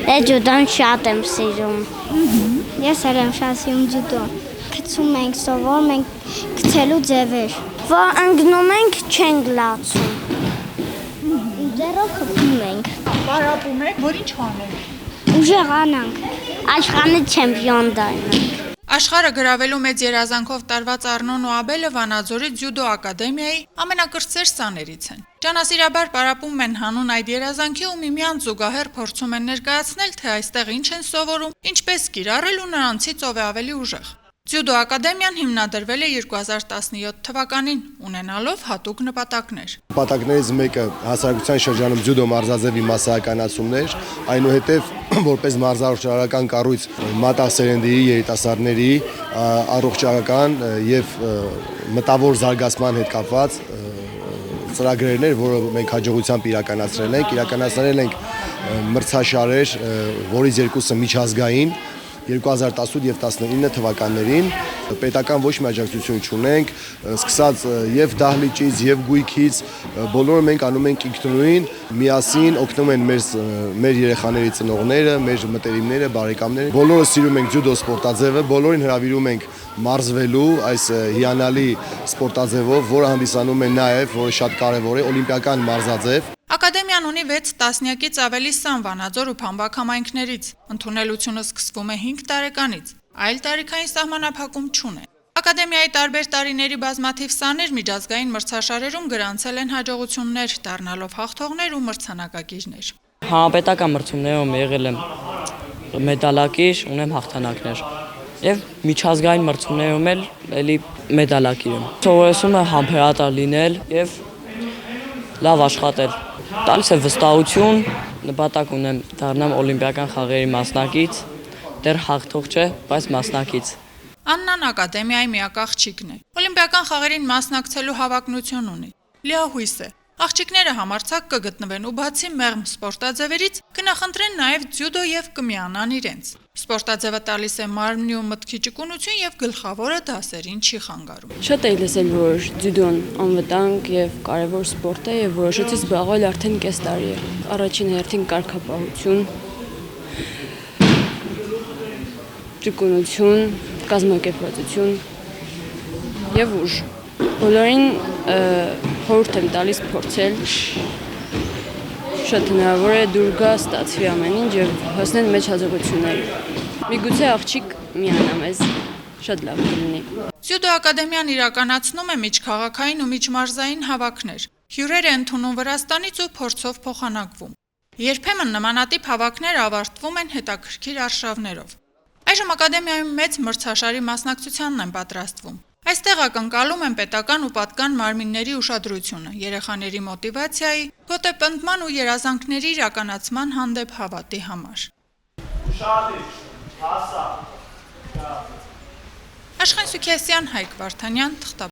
Ջյուդոն շատ եմ սիրում։ Ես էլ եմ շատ սիրում ջյուդոն։ Գցում ենք, սովորում ենք գցելու ձևեր։ Որ ընկնում ենք, չենք լացում։ Ձեռով խփում ենք։ Պարապում եք, որ ինչ անենք։ Ուժեղանանք, աշխարհի չեմպիոն դառնանք։ Աշխարհը գրավելու մեծ երազանքով տարված Արնոն ու Աբելը Վանաձորի ձյուդո ակադեմիայի ամենակրտսեր սաներից են։ Ջանասիրաբար պարապում են հանուն այդ երազանքի ու միմյանց զուգահեռ փորձում են ներկայացնել, թե այստեղ ինչ են սովորում, ինչպես կիրառել ու նրանցից ով է ավելի ուժեղ։ Ձյուդո ակադեմիան հիմնադրվել է 2017 թվականին, ունենալով հատուկ նպատակներ։ Նպատակներից մեկը հասարակության շրջանում ձյուդո մարզաձևի մասսայականացումն էր, այնուհետև որպես մարզարողջարական կառույց մատաղ սերնդի երիտասարդների առողջական եւ մտավոր զարգացման հետ կապված ծրագրերներ, որը մենք հաջողությամբ իրականացրել ենք մրցաշարեր, որից երկուսը միջազգային 2018 եւ 19 թվականներին պետական ոչ մի աջակցություն չունենք, սկսած եւ դահլիճից եւ գույքից, բոլորը մենք անում ենք ինքնուրույն, միասին օգնում են մեր երեխաների ծնողները, մեր մտերիմները, բարեկամները։ Բոլորը սիրում ենք ձյուդո սպորտաձևը, բոլորին հրավիրում ենք մարզվելու այս հիանալի սպորտաձևով, որը հանդիսանում է նաեւ, որը շատ կարեւոր է, օլիմպիական մարզաձև։ Ակադեմիան ունի 6 տասնյակից ավելի սան Վանաձոր ու Փամբակ համայնքներից։ Ընդունելությունը սկսվում է 5 տարեկանից, այլ տարիքային սահմանափակում չունեն։ Ակադեմիայի տարբեր տարիների բազմաթիվ սաներ միջազգային մրցաշարերում գրանցել են հաջողություններ, դառնալով հաղթողներ ու մրցանակակիրներ։ Հանրապետական մրցումներում եղել եմ մեդալակիր, ունեմ հաղթանակներ։ Եվ միջազգային մրցումներում էլ էլի մեդալակիր եմ։ Սովորեցում եմ համբերատար լինել եւ լավ աշխատել։ Տալիս է վստահություն, նպատակ ունեմ դառնամ օլիմպիական խաղերի մասնակից, դեռ հաղթող չէ, բայց մասնակից։ Աննան ակադեմիայի միակ աղջիկն է։ Օլիմպիական խաղերին մասնակցելու հավակնություն ունի։ Լիահույս է։ Աղջիկները համարձակ կգտնվեն ու բացի մեղմ սպորտաձևերից կնախընտրեն նաև ձյուդո եւ կմիանան իրենց։ Սպորտաձևը տալիս է մարմնի ու մտքի ճկունություն եւ գլխավորը դասերին չի խանգարում։ Շատ էի լսել, որ ձյուդոն անվտանգ եւ կարեւոր սպորտ է եւ որոշեցի զբաղվել արդեն կես տարի է։ Առաջին հերթին կարգապահություն, ճկունություն, կազմակերպվածություն եւ ուժ։ Բոլորին խորհուրդ եմ տալիս փորձել, շատ հնարավոր է դուր գա ստացվի ամեն ինչ եւ հասնել մեծ հաջողությունների։ Միգուցե աղջիկ միանա մեզ, շատ լավ կլինի։ Ձյուդո ակադեմիան իրականացնում է միջքաղաքային ու միջմարզային հավաքներ։ Հյուրեր են ընդունում Վրաստանից ու փորձով փոխանակվում։ Երբեմն նմանատիպ հավաքներ ավարտվում են հետաքրքիր արշավներով։ Այժմ ակադեմիայում մեծ մրցաշարի մասնակցությանն են պատրաստվում։ Այստեղ ակնկալում են պետական ու պատկան մարմինների ուշադրությունը, երեխաների մոտիվացիայի, գոտեպնդման ու երազանքների իրականացման հանդեպ հավատի համար։ Աշխեն Սուքեսյան, Հայկ Վարդանյան, Թղթապետ։